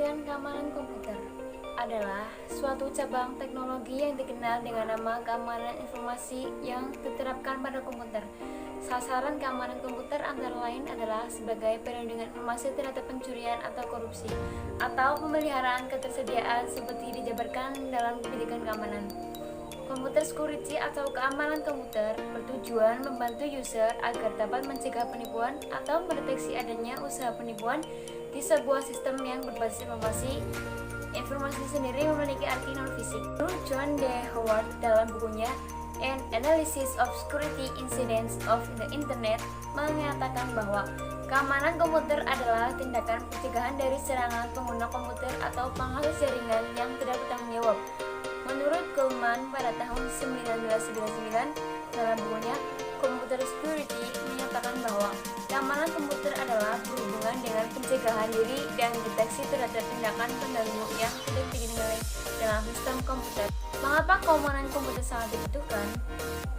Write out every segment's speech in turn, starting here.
Pengertian keamanan komputer adalah suatu cabang teknologi yang dikenal dengan nama keamanan informasi yang diterapkan pada komputer. Sasaran keamanan komputer antara lain adalah sebagai perlindungan informasi terhadap pencurian atau korupsi, atau pemeliharaan ketersediaan seperti dijabarkan dalam pendidikan keamanan. Computer security atau keamanan komputer bertujuan membantu user agar dapat mencegah penipuan atau mendeteksi adanya usaha penipuan di sebuah sistem yang berbasis informasi. Informasi sendiri memiliki arti non-fisik. John D. Howard dalam bukunya An Analysis of Security Incidents of the Internet menyatakan bahwa keamanan komputer adalah tindakan pencegahan dari serangan pengguna komputer atau pengakses jaringan yang tidak bertanggung jawab. Menurut Goldman pada tahun 1999 dalam bukunya Computer Security menyatakan bahwa keamanan komputer adalah berhubungan dengan pencegahan diri dan deteksi terhadap tindakan pengganggu yang tidak dinilai dalam sistem komputer. Mengapa keamanan komputer sangat dibutuhkan?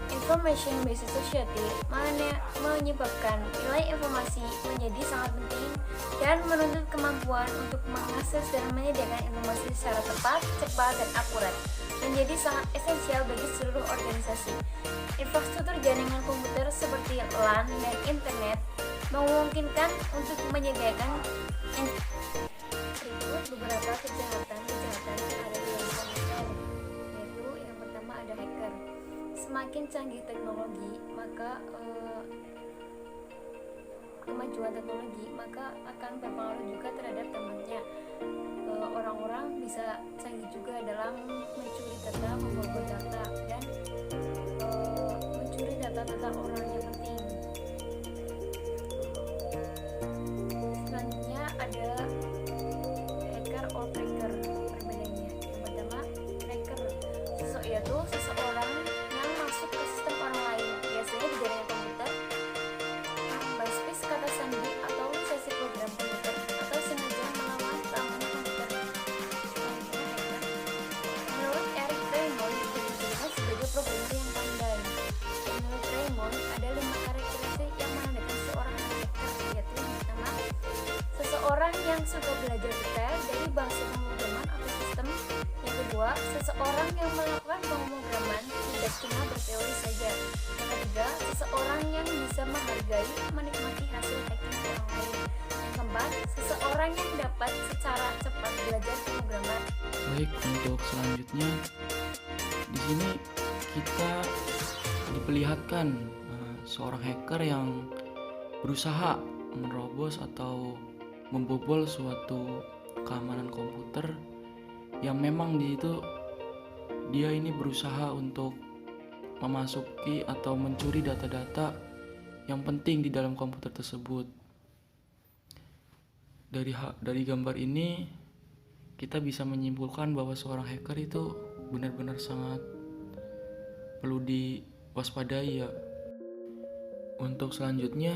Information Based Society menyebabkan nilai informasi menjadi sangat penting dan menuntut kemampuan untuk mengakses dan menyediakan informasi secara tepat, cepat, dan akurat menjadi sangat esensial bagi seluruh organisasi. Infrastruktur jaringan komputer seperti LAN dan internet memungkinkan untuk menyediakan berikut beberapa kejahatan yang ada di dalam komputer, yaitu yang pertama ada hacker. Semakin canggih teknologi, maka kemajuan teknologi maka akan berpengaruh juga terhadap temannya. Orang-orang bisa canggih juga dalam mencuri data, membobol data, dan mencuri data-data orang yang penting. Selanjutnya ada hacker or cracker. Perbedaannya yang pertama, hacker yaitu seseorang yang masuk ke sistem orang lain, biasanya di jaringan komputer, bypass kata sandi atau sesi program komputer, atau sengaja melawan keamanan komputer. Menurut Eric Raymond, disebut sebagai programmer yang pandai. Menurut Raymond, ada 5 karakteristik yang menandakan seorang hacker, yaitu yang pertama, seseorang yang suka belajar detail dari bahasa pemrograman atau sistem. Yang kedua, seseorang yang melakukan pemrograman tidak cuma berteori saja. Yang ketiga, seseorang yang bisa menghargai, menikmati hasil hacking orang lain. Yang keempat, seseorang yang dapat secara cepat belajar pemrograman. Baik, untuk selanjutnya di sini kita diperlihatkan seorang hacker yang berusaha menerobos atau membobol suatu keamanan komputer yang memang dia ini berusaha untuk memasuki atau mencuri data-data yang penting di dalam komputer tersebut. Dari gambar ini kita bisa menyimpulkan bahwa seorang hacker itu benar-benar sangat perlu diwaspadai ya. Untuk selanjutnya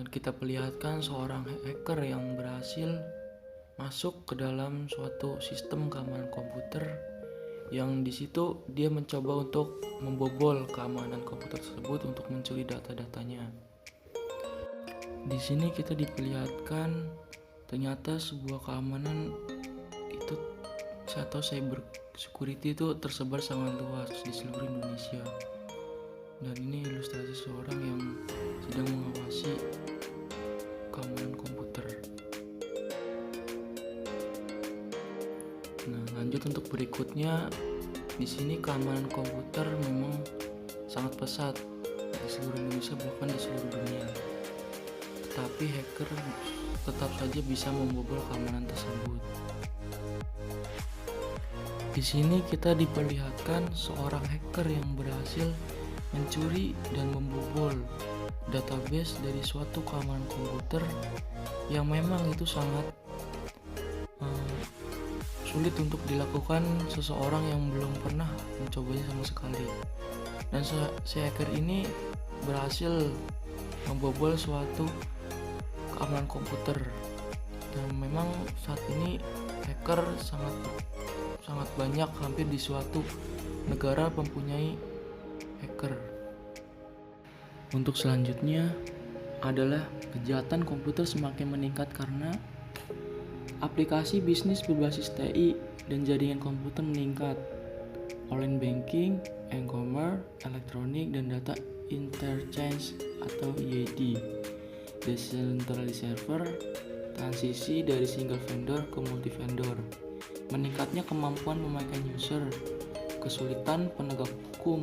kita perlihatkan seorang hacker yang berhasil masuk ke dalam suatu sistem keamanan komputer yang di situ dia mencoba untuk membobol keamanan komputer tersebut untuk mencuri data-datanya. Di sini kita diperlihatkan ternyata sebuah keamanan itu atau cyber security itu tersebar sangat luas di seluruh Indonesia. Dan ini ilustrasi seorang yang sedang mengawasi keamanan komputer. Nah, lanjut untuk berikutnya, di sini keamanan komputer memang sangat pesat di seluruh Indonesia bahkan di seluruh dunia. Tetapi hacker tetap saja bisa membobol keamanan tersebut. Di sini kita diperlihatkan seorang hacker yang berhasil mencuri dan membobol database dari suatu keamanan komputer yang memang itu sangat sulit untuk dilakukan seseorang yang belum pernah mencobanya sama sekali. Dan si hacker ini berhasil membobol suatu keamanan komputer. Dan memang saat ini hacker sangat banyak, hampir di suatu negara mempunyai hacker. Untuk selanjutnya adalah kejahatan komputer semakin meningkat karena Aplikasi bisnis berbasis TI dan jaringan komputer meningkat. Online banking, e-commerce, elektronik, dan data interchange atau IoT. Decentralized server, transisi dari single vendor ke multi vendor. Meningkatnya kemampuan memainkan user, kesulitan penegak hukum,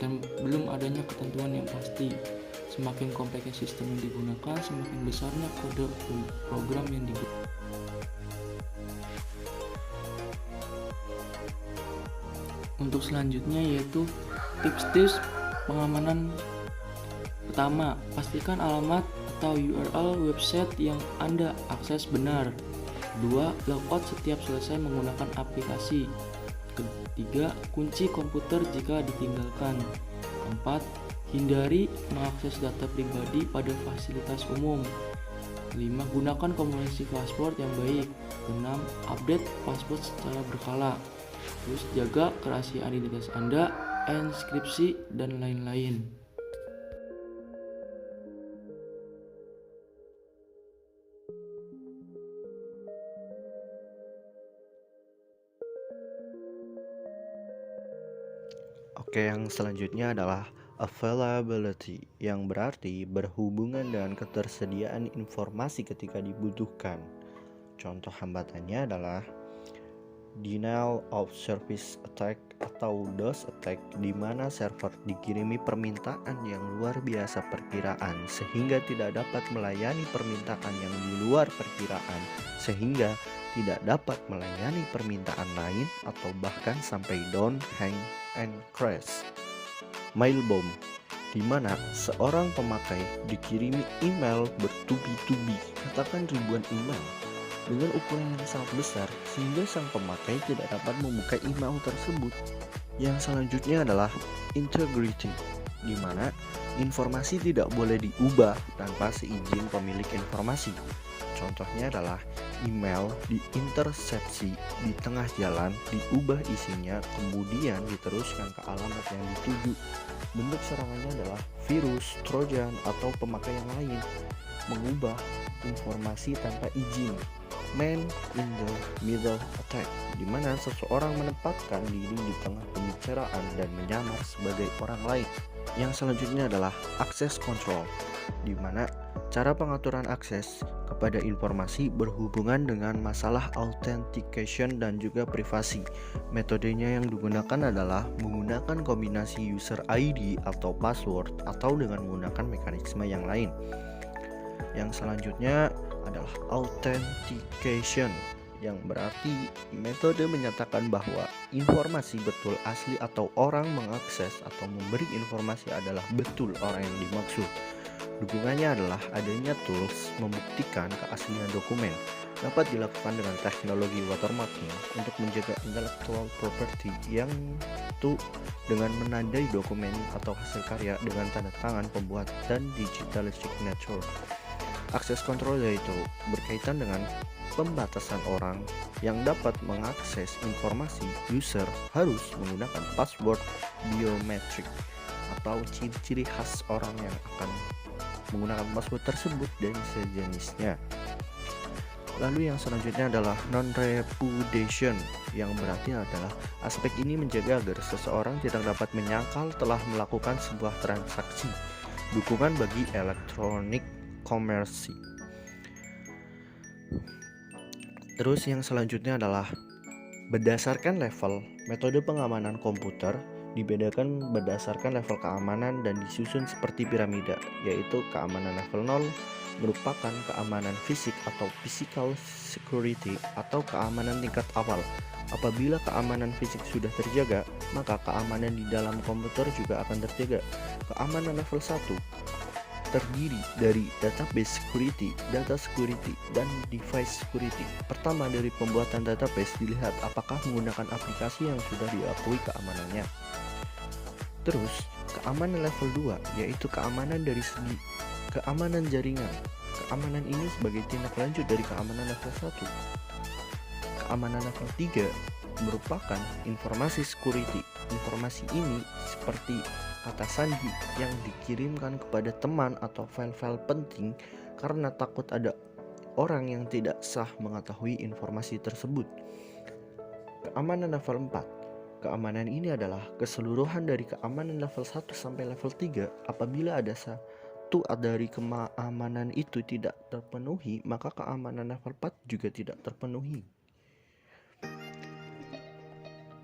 dan belum adanya ketentuan yang pasti. Semakin kompleksnya sistem yang digunakan, semakin besarnya kode program yang digunakan. Untuk selanjutnya yaitu tips-tips pengamanan. Pertama, pastikan alamat atau URL website yang Anda akses benar. 2. Logout setiap selesai menggunakan aplikasi. Ketiga, kunci komputer jika ditinggalkan. 4. Hindari mengakses data pribadi pada fasilitas umum. 5. Gunakan kombinasi password yang baik. 6. Update password secara berkala. Terus jaga kerahasiaan identitas Anda, enkripsi, dan lain-lain. Oke, yang selanjutnya adalah availability, yang berarti berhubungan dengan ketersediaan informasi ketika dibutuhkan. Contoh hambatannya adalah denial of service attack atau DOS attack, di mana server dikirimi permintaan yang luar biasa perkiraan sehingga tidak dapat melayani permintaan yang di luar perkiraan, sehingga tidak dapat melayani permintaan lain atau bahkan sampai down, hang, and crash. Mailbomb, di mana seorang pemakai dikirimi email bertubi-tubi, katakan ribuan email dengan ukuran yang sangat besar sehingga sang pemakai tidak dapat membuka email tersebut. Yang selanjutnya adalah integrity, di mana informasi tidak boleh diubah tanpa seizin pemilik informasi. Contohnya adalah email diintersepsi di tengah jalan, diubah isinya, kemudian diteruskan ke alamat yang dituju. Bentuk serangannya adalah virus, trojan, atau pemakai yang lain mengubah informasi tanpa izin. Man in the middle attack, di mana seseorang menempatkan diri di tengah pembicaraan dan menyamar sebagai orang lain. Yang selanjutnya adalah access control, di mana cara pengaturan akses kepada informasi berhubungan dengan masalah authentication dan juga privasi. Metodenya yang digunakan adalah menggunakan kombinasi user ID atau password atau dengan menggunakan mekanisme yang lain. Yang selanjutnya adalah authentication, yang berarti metode menyatakan bahwa informasi betul asli atau orang mengakses atau memberi informasi adalah betul orang yang dimaksud. Dukungannya adalah adanya tools membuktikan keaslian dokumen. Dapat dilakukan dengan teknologi watermarking untuk menjaga intellectual property, yang itu dengan menandai dokumen atau hasil karya dengan tanda tangan pembuat dan digital signature. Akses kontrol yaitu berkaitan dengan pembatasan orang yang dapat mengakses informasi. User harus menggunakan password biometrik atau ciri-ciri khas orang yang akan menggunakan password tersebut dan sejenisnya. Lalu yang selanjutnya adalah non-repudiation, yang berarti adalah aspek ini menjaga agar seseorang tidak dapat menyangkal telah melakukan sebuah transaksi. Dukungan bagi elektronik komersi. Terus yang selanjutnya adalah berdasarkan level. Metode pengamanan komputer dibedakan berdasarkan level keamanan dan disusun seperti piramida, yaitu keamanan level 0 merupakan keamanan fisik atau physical security atau keamanan tingkat awal. Apabila keamanan fisik sudah terjaga, maka keamanan di dalam komputer juga akan terjaga. Keamanan level 1 terdiri dari database security, data security, dan device security. Pertama, dari pembuatan database dilihat apakah menggunakan aplikasi yang sudah diakui keamanannya. Terus, keamanan level 2 yaitu keamanan dari segi keamanan jaringan. Keamanan ini sebagai tindak lanjut dari keamanan level 1. Keamanan level 3 merupakan informasi security. Informasi ini seperti kata sandi yang dikirimkan kepada teman atau file-file penting karena takut ada orang yang tidak sah mengetahui informasi tersebut. Keamanan level 4. Keamanan ini adalah keseluruhan dari keamanan level 1 sampai level 3. Apabila ada satu dari keamanan itu tidak terpenuhi, maka keamanan level 4 juga tidak terpenuhi.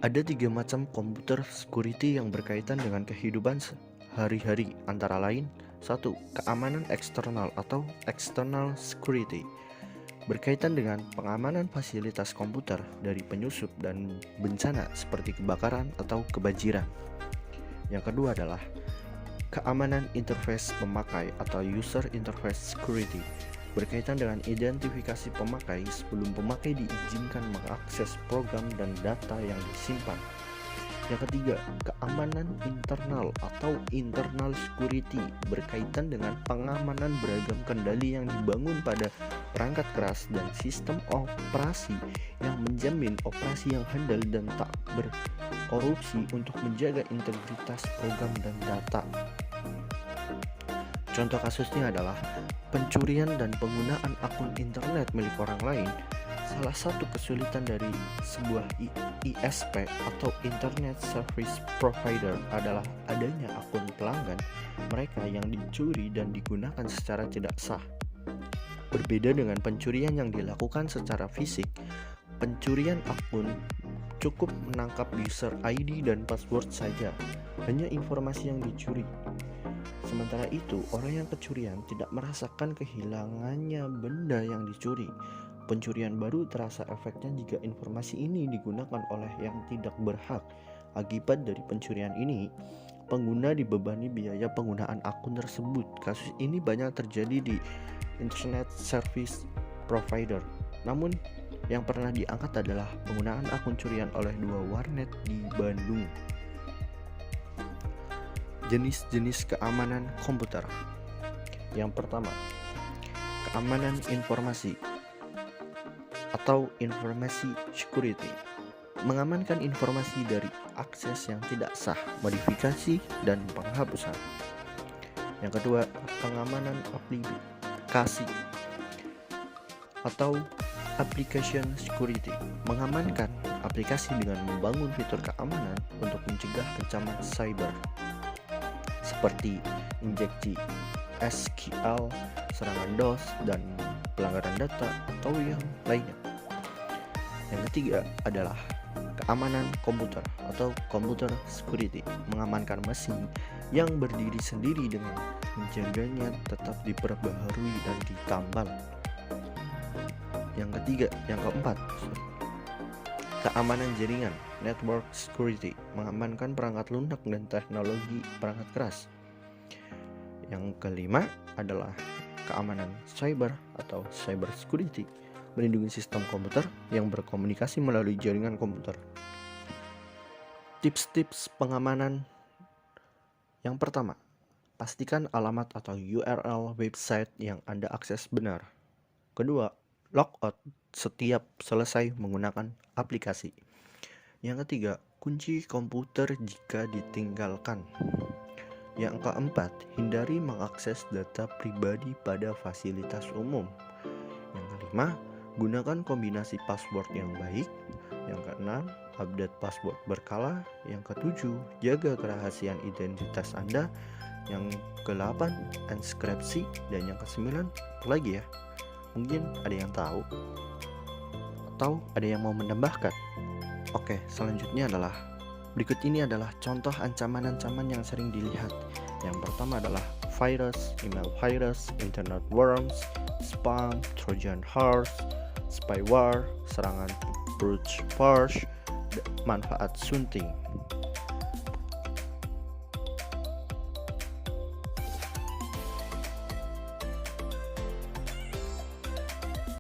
Ada 3 macam komputer security yang berkaitan dengan kehidupan sehari-hari, antara lain 1. Keamanan eksternal atau external security, berkaitan dengan pengamanan fasilitas komputer dari penyusup dan bencana seperti kebakaran atau kebanjiran. Yang kedua adalah keamanan interface pemakai atau user interface security, berkaitan dengan identifikasi pemakai sebelum pemakai diizinkan mengakses program dan data yang disimpan. Yang ketiga, keamanan internal atau internal security, berkaitan dengan pengamanan beragam kendali yang dibangun pada perangkat keras dan sistem operasi yang menjamin operasi yang handal dan tak berkorupsi untuk menjaga integritas program dan data. Contoh kasusnya adalah pencurian dan penggunaan akun internet milik orang lain. Salah satu kesulitan dari sebuah ISP atau Internet Service Provider adalah adanya akun pelanggan mereka yang dicuri dan digunakan secara tidak sah. Berbeda dengan pencurian yang dilakukan secara fisik, pencurian akun cukup menangkap user ID dan password saja, hanya informasi yang dicuri. Sementara itu, orang yang kecurian tidak merasakan kehilangannya benda yang dicuri. Pencurian baru terasa efeknya jika informasi ini digunakan oleh yang tidak berhak. Akibat dari pencurian ini, pengguna dibebani biaya penggunaan akun tersebut. Kasus ini banyak terjadi di Internet Service Provider. Namun, yang pernah diangkat adalah penggunaan akun curian oleh 2 warnet di Bandung. Jenis-jenis keamanan komputer. Yang pertama, keamanan informasi atau informasi security, mengamankan informasi dari akses yang tidak sah, modifikasi, dan penghapusan. Yang kedua, pengamanan aplikasi atau application security, mengamankan aplikasi dengan membangun fitur keamanan untuk mencegah ancaman cyber seperti injeksi SQL, serangan DOS, dan pelanggaran data atau yang lainnya. Yang ketiga adalah keamanan komputer atau computer security, mengamankan mesin yang berdiri sendiri dengan menjaganya tetap diperbaharui dan ditambal. Yang keempat, keamanan jaringan, network security, mengamankan perangkat lunak dan teknologi perangkat keras. Yang kelima adalah keamanan cyber atau cyber security, melindungi sistem komputer yang berkomunikasi melalui jaringan komputer. Tips-tips pengamanan. Yang pertama, pastikan alamat atau URL website yang Anda akses benar. Kedua, logout setiap selesai menggunakan aplikasi. Yang ketiga, kunci komputer jika ditinggalkan. Yang keempat, hindari mengakses data pribadi pada fasilitas umum. Yang kelima, gunakan kombinasi password yang baik. Yang keenam, update password berkala. Yang ketujuh, jaga kerahasiaan identitas Anda. Yang ke-8, enkripsi. Dan yang ke-9, apa lagi ya? Mungkin ada yang tahu atau ada yang mau menambahkan. Oke, selanjutnya adalah berikut ini adalah contoh ancaman-ancaman yang sering dilihat. Yang pertama adalah virus, email virus, internet worms, spam, trojan horse, spyware, serangan brute force, manfaat sunting.